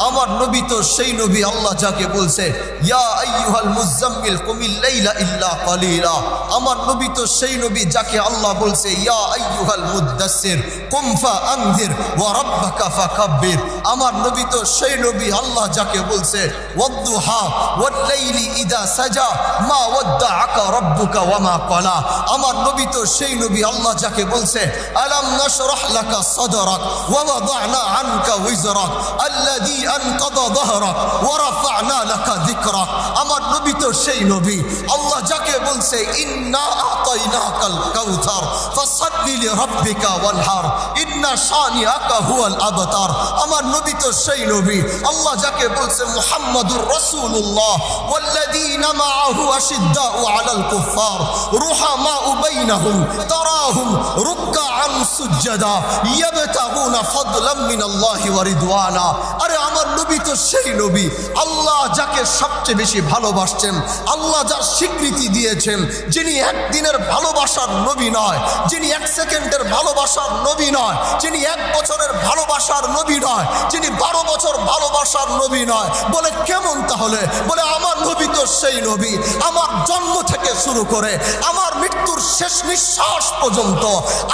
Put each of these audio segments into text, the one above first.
আমার নবী তো সেই নবী আল্লাহ যাকে বলছে ইয়া আইয়ুহাল মুজাম্মিল কুমিল লাইলা ইল্লা কালিলা। আমার নবী তো সেই নবী যাকে আল্লাহ বলছে ইয়া আইয়ুহাল মুদ্দাসসির কুম ফাআনযির ওয়া রাব্বাকা ফাকাব্বির। আমার নবী তো সেই নবী আল্লাহ যাকে বলছে ওয়াদ্দুহা ওয়াল লাইলি ইযা সাজা মা ওয়াদ্দাআকা রাব্বুকা ওয়া মা ক্বালা। আমার নবী তো সেই নবী আল্লাহ যাকে বলছে আলাম নাশরাহ লাকা সাদরাক ওয়া ওয়াদা'না আনকা উযরাক আল্লাযী আনকাযা যাহরাক ওয়া রাফা'না লাকা যিকরাক। আমার নবী তো সেই নবী আল্লাহ যাকে বলছে ইন্না আ'তাইনাকাল কাউসার ফাসাল্লি লিরাব্বিকা ওয়ানহার ইন্না শানিআকা হুয়াল আবতার। আমার নবী তো সেই নবী আল্লাহ যাকে বলছে মুহাম্মাদুর রাসূলুল্লাহ ওয়াল্লাযীনা মাআহু আশিদ্দাউ আলাল কুফফার রুহামাউ বাইনাহুম তারাহুম রুকআন সুজদা ইয়াবতাগুনা ফাদলাম মিনাল্লাহি ওয়া রিদওয়ানা। আরে আমার নবী তো সেই নবী আল্লাহ যাকে সবচেয়ে বেশি ভালোবাসছেন, আল্লাহ যার স্বীকৃতি দিয়েছেন, যিনি একদিনের ভালোবাসার নবী নয়, যিনি এক সেকেন্ডের ভালোবাসার নবী নয়, যিনি এক বছরের ভালোবাসার নবী নয়, যিনি 12 বছর ভালোবাসার নবী নয়। বলে কেমন তাহলে? বলে আমার নবী তো সেই নবী আমার জন্ম থেকে শুরু করে আমার মৃত্যুর শেষ নিঃশ্বাস পর্যন্ত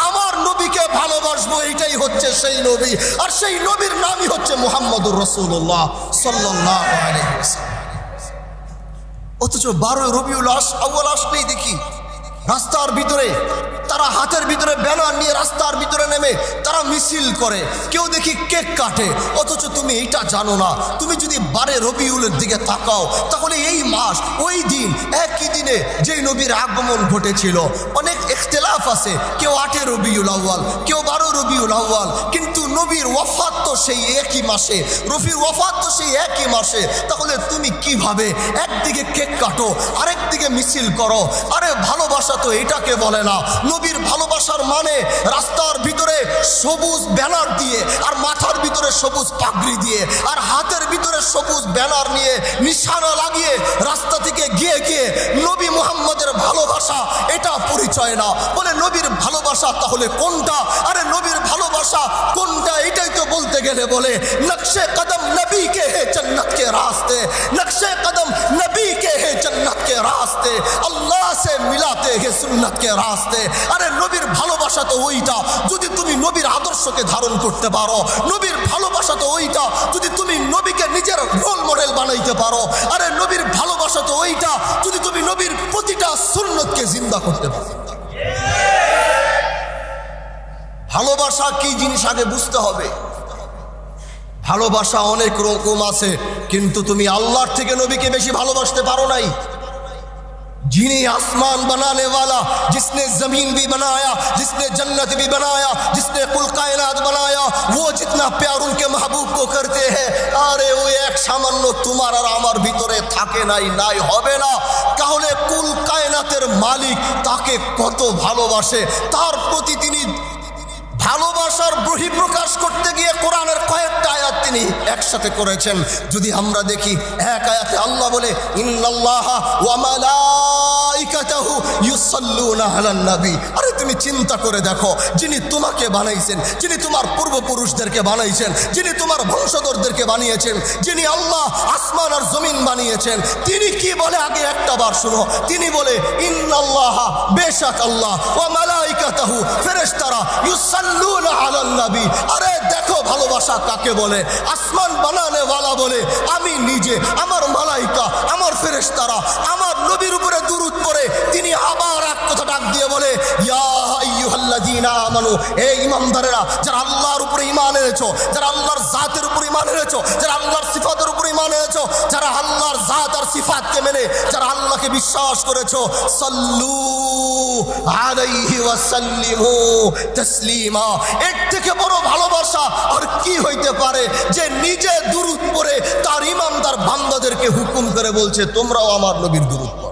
আমার নবীকে ভালোবাসবো, এইটাই হচ্ছে সেই নবী। আর সেই নবীর নামই হচ্ছে মুহাম্মদুর রাসূলুল্লাহ সাল্লাল্লাহু আলাইহি ওয়াসাল্লাম। অথচ 12 রবিউল আউয়াল আসলেই দেখি রাস্তার ভিতরে তারা হাতের ভিতরে ব্যানার নিয়ে রাস্তার ভিতরে নেমে তারা মিছিল করে, কেউ দেখি কেক কাটে। অথচ তুমি এইটা জানো না, তুমি যদি 12 রবিউলের দিকে তাকাও তাহলে এই মাস ওই দিন একই দিনে যেই নবীর আগমন ঘটেছিল। অনেক ইখতিলাফ আছে, কেউ 8 রবিউল আউয়াল, কেউ 12 রবিউল আউয়াল, কিন্তু নবীর ওয়াফাত তো সেই একই মাসে, রফির ওয়াফাত তো সেই একই মাসে। তাহলে তুমি কিভাবে একদিকে কেক কাটো আরেকদিকে মিছিল করো? আরে ভালোবাসা তো এটাকে বলে না। নবীর ভালোবাসার মানে রাস্তার ভিতরে সবুজ ব্যানার দিয়ে আর মাথার ভিতরে সবুজ পাগড়ি দিয়ে আর হাতের ভিতরে সবুজ ব্যানার নিয়ে নিশানা লাগিয়ে রাস্তা থেকে গিয়ে গিয়ে নবী মুহাম্মদের ভালোবাসা এটা পরিচয় না। বলে নবীর ভালোবাসা তাহলে কোনটা? আরে নবীর ভালোবাসা কোনটা এটাই তো বলতে গেলে বলে নকশে কদম নবী কে হে জন্নত কে রাস্তে, নকশে কদম নবী কে হে জন্নত কে রাস্তে, আল্লাহ সে মিলাতে হে সুন্নত কে রাস্তে। আরে নবীর ভালোবাসা তো ওইটা যদি তুমি নবীর আদর্শকে ধারণ করতে পারো, নবীর ভালোবাসা তো ওইটা যদি তুমি নবীকে নিজের রোল মডেল বানাইতে পারো। আরে নবীর ভালোবাসা তো ওইটা যদি তুমি নবীর প্রতিটা সুন্নতকে জিন্দা করতে পারো। ভালোবাসা কি জিনিস আগে বুঝতে হবে। ভালোবাসা অনেক রকম আছে, কিন্তু তুমি আল্লাহর থেকে নবীকে বেশি ভালোবাসতে পারো নাই। जिन्हें आसमान बनाने वाला, जिसने जमीन भी बनाया, जिसने जन्नत भी बनाया, जिसने कुल कायनात बनाया, वो जितना प्यार उनके महबूब को करते हैं, अरे वो एक सामान्य तुम्हार और आमार ভিতরে থাকে নাই, নাই হবে না। তাহলে কুল কায়নাতের মালিক তাকে কত ভালোবাসে, তার প্রতি তিনি ভালোবাসার বহিঃপ্রকাশ করতে গিয়ে কোরআনের কয়েকটা আয়াত তিনি একসাথে করেছেন। যদি আমরা দেখি এক আয়াতে আল্লাহ বলে ইন্নাল্লাহা ওয়া মালাইকাতাহু ইউসাল্লুনা আলান নবী। আরে তুমি চিন্তা করে দেখো, যিনি তোমাকে বানাইছেন, যিনি তোমার পূর্বপুরুষদেরকে বানাইছেন, যিনি তোমার বংশধরদেরকে বানিয়েছেন, যিনি আল্লাহ আসমান আর জমিন বানিয়েছেন, তিনি কি বলে আগে একটা বার শুনো। তিনি বলে ইন্নাল্লাহা, বেশক আল্লাহ, ওয়া মালাইকাতাহু, ফেরেশতারা, ইউসাল্লুনা আলান নবী। আরে দেখো ভালোবাসা কাকে বলে। আসমান বানানে ওয়ালা বলে আমি নিজে, আমার মালাইকা, আমার ফেরেশতারা আমার নবীর উপরে দুরূদ পড়ে তিনি আবার এক কথা ডাক দিয়ে বলে ইয়া আইয়ুহাল্লাযীনা আমানু, এই ঈমানদারেরা যারা আল্লাহর উপরে ঈমান এনেছো, যারা আল্লাহর জাতের উপরে ঈমান এনেছো, যারা আল্লাহর সিফাতের উপরে ঈমান এনেছো, যারা আল্লাহর জাত আর সিফাতকে মেনে যারা আল্লাহকে বিশ্বাস করেছো, সাল্লু আলাইহি ওয়া সাল্লিমু তাসলিমা। এর থেকে বড় ভালোবাসা আর কি হইতে পারে যে নিজে দুরূদ পড়ে তার ঈমানদার বান্দাদেরকে হুকুম করে বলছে তোমরাও আমার নবীর দুরূদ পড়ো।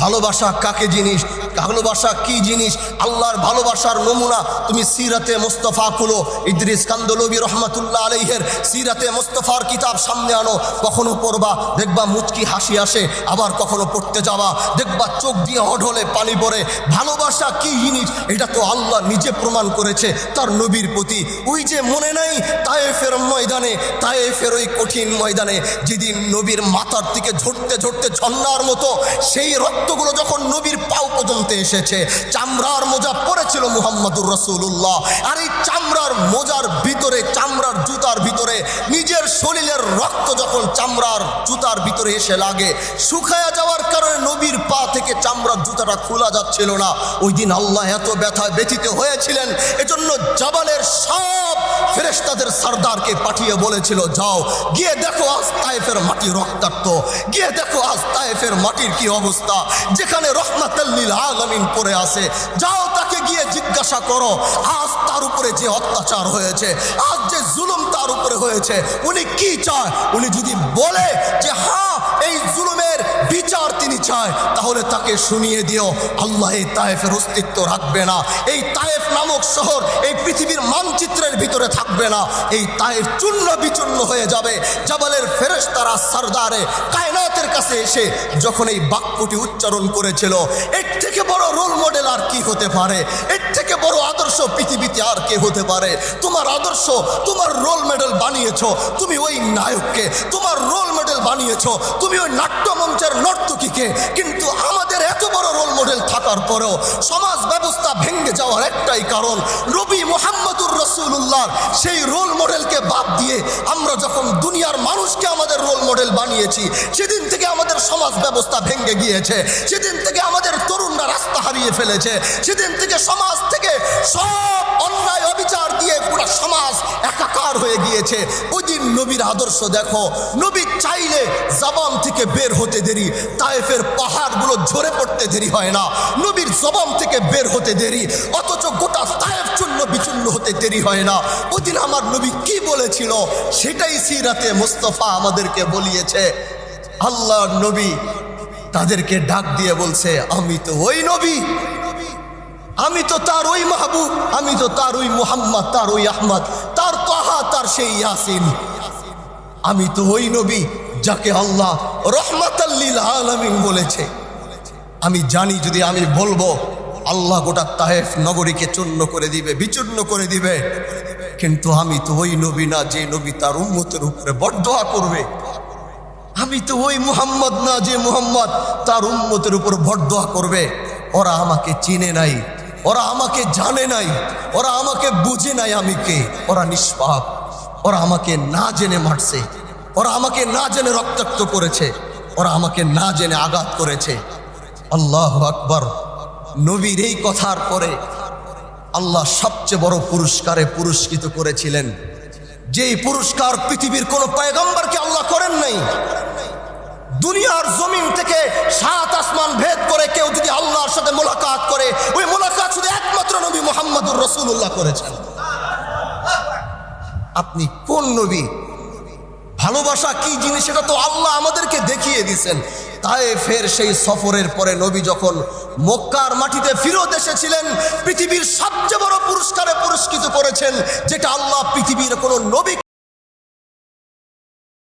ভালোবাসা কাকে জিনিস, ভালোবাসা কি জিনিস, আল্লাহর ভালোবাসার নমুনা তুমি সিরাতে মুস্তাফা খুলো, ইদ্রিস কান্দলবী রহমাতুল্লাহ আলাইহের সিরাতে মুস্তাফার কিতাব সামনে আনো, কখনো পড়বা দেখবা মুচকি হাসি আসে, আবার কখনো পড়তে যাবা দেখবা চোখ দিয়ে অঢলে পানি পড়ে। ভালোবাসা কি জিনিস এটা তো আল্লাহ নিজে প্রমাণ করেছে তার নবীর প্রতি। ওই যে মনে নাই তায়েফ ময়দানে, তায়েফের ওই কঠিন ময়দানে, যেদিন নবীর মাথার দিকে ঝরতে ঝরতে ঝর্ণার মতো সেই রক্তগুলো যখন নবীর পাও পর্যন্ত এসেছে। চামড়ার মোজা পরেছিল মুহাম্মদুর রাসূলুল্লাহ, আর এই চামড়ার মোজার ভিতরে, চামড়ার জুতার ভিতরে নিজের শরীরের রক্ত যখন চামড়ার জুতার ভিতরে এসে লাগে, শুকায়া যাওয়ার কারণে নবীর পা থেকে চামড়ার জুতাটা খোলা যাচ্ছিল না। ওই দিন আল্লাহ এত ব্যথায় ব্যথিত হয়েছিলেন, এজন্য জাবালের সব ফেরেশতাদের সরদারকে পাঠিয়ে বলেছিল, যাও গিয়ে দেখো আজ তায়েফের মাটি রক্তাক্ত, গিয়ে দেখো আজ তায়েফের মাটির কি অবস্থা, যেখানে রহমাতুল লিল আলামিন পড়ে আছে, যাও তাকে গিয়ে জিজ্ঞাসা করো আজ তার উপরে যে অত্যাচার হয়েছে, আজ যে জুলুম তার উপরে হয়েছে, উনি কি চায়। উনি যদি বলে যে হ্যাঁ এই জুলুমের বিচার তিনি চায়, তাহলে তাকে শুনিয়ে দিও আল্লাহ এই তায়েফের অস্তিত্ব রাখবে না, এই তায়েফ নামক শহর এই পৃথিবীর মানচিত্রের ভিতরে থাকবে না, এই তায়েফ চূর্ণ বিচূর্ণ হয়ে যাবে। জাবালের ফেরেশতারা সরদারে কায়নাতের কাছে এসে যখন এই বাক্যটি উচ্চারণ করেছিল, এর থেকে বড় রোল মডেল আর কি হতে পারে, এর থেকে বড় আদর্শ পৃথিবীতে আর কে হতে পারে। তোমার আদর্শ, তোমার রোল মডেল বানিয়েছো তুমি ওই নায়ককে, তোমার রোল মডেল বানিয়েছো তুমি ওই নাট্যমঞ্চের নর্তকীকে, কিন্তু আমাদের এত বড় রোল মডেল থাকার পরেও সমাজ ব্যবস্থা ভেঙে যাওয়ার একটাই কারণ, নবী মুহাম্মদুর রাসূলুল্লাহ সেই রোল মডেলকে বাদ দিয়ে আমরা যখন দুনিয়ার মানুষকে আমাদের রোল মডেল বানিয়েছি, সেদিন থেকে আমাদের সমাজ ব্যবস্থা ভেঙে গিয়েছে, সেদিন থেকে আমাদের তরুণরা রাস্তা হারিয়ে ফেলেছে, সেদিন থেকে সমাজ থেকে সব অন্যায় অবিচার দিয়ে পুরো সমাজ একাকার হয়ে গিয়েছে। ওই দিন নবীর আদর্শ দেখো, নবী চাইলে জবান থেকে বের হতে দেরি, তায়েফের পাহাড়গুলো ঝরে পড়তে দেরি হয় না, নবীর জবান থেকে বের হতে দেরি, অথচ গোটা তায়েফ চূর্ণ বিচূর্ণ হতে দেরি হয় না। ওই দিন আমার নবী কি বলেছিল সেটাই সিরাতে মুস্তাফা আমাদেরকে বলিয়েছে। আল্লাহর নবী তাদেরকে ডাক দিয়ে বলছে, আমি তো ওই নবী, আমি তো তার ওই মাহবুব, আমি তো তার ওই মুহাম্মদ, তার ওই আহমদ, তার তাহা, তার সেই ইয়াসিন, আমি তো ওই নবী যাকে আল্লাহ রহমাতুল লিল আলামিন বলেছে। আমি জানি যদি আমি বলবো আল্লাহ গোটা তায়েফ নগরীকে চূর্ণ করে দিবে, বিচূর্ণ করে দিবে, কিন্তু আমি তো ওই নবী না যে নবী তার উম্মতের উপরে বরদোয়া করবে, আমি তো ওই মুহাম্মদ না যে মুহাম্মদ তার উম্মতের উপর বরদোয়া করবে। ওরা আমাকে চিনে নাই, ওরা আমাকে জানে নাই, ওরা আমাকে বুঝে নাই আমি কে, ওরা নিষ্পাপ, ওরা আমাকে না জেনে মারছে, ওরা আমাকে না জেনে রক্তাক্ত করেছে, ওরা আমাকে না জেনে আঘাত করেছে। আল্লাহু আকবার। নবীর এই কথার পরে আল্লাহ সবচেয়ে বড় পুরস্কারে পুরস্কৃত করেছিলেন, যেই পুরস্কার পৃথিবীর কোন পয়গম্বরকে আল্লাহ করেন নাই। দুনিয়ার জমিন থেকে 7 আসমান ভেদ করে কেউ যদি আল্লাহর সাথে মোলাকাত করে, ওই মোলাকাত শুধু একমাত্র নবী মুহাম্মদুর রাসূলুল্লাহ করেছেন। আপনি কোন নবী, ভালোবাসা কি জিনিস সেটা তো আল্লাহ আমাদেরকে দেখিয়ে দিয়েছেন। তায়েফের সেই সফরের পরে নবী যখন মক্কার মাটিতে ফিরত এসেছিলেন, পৃথিবীর সবচেয়ে বড় পুরস্কারে পুরস্কৃত করেছেন, যেটা আল্লাহ পৃথিবীর কোনো নবী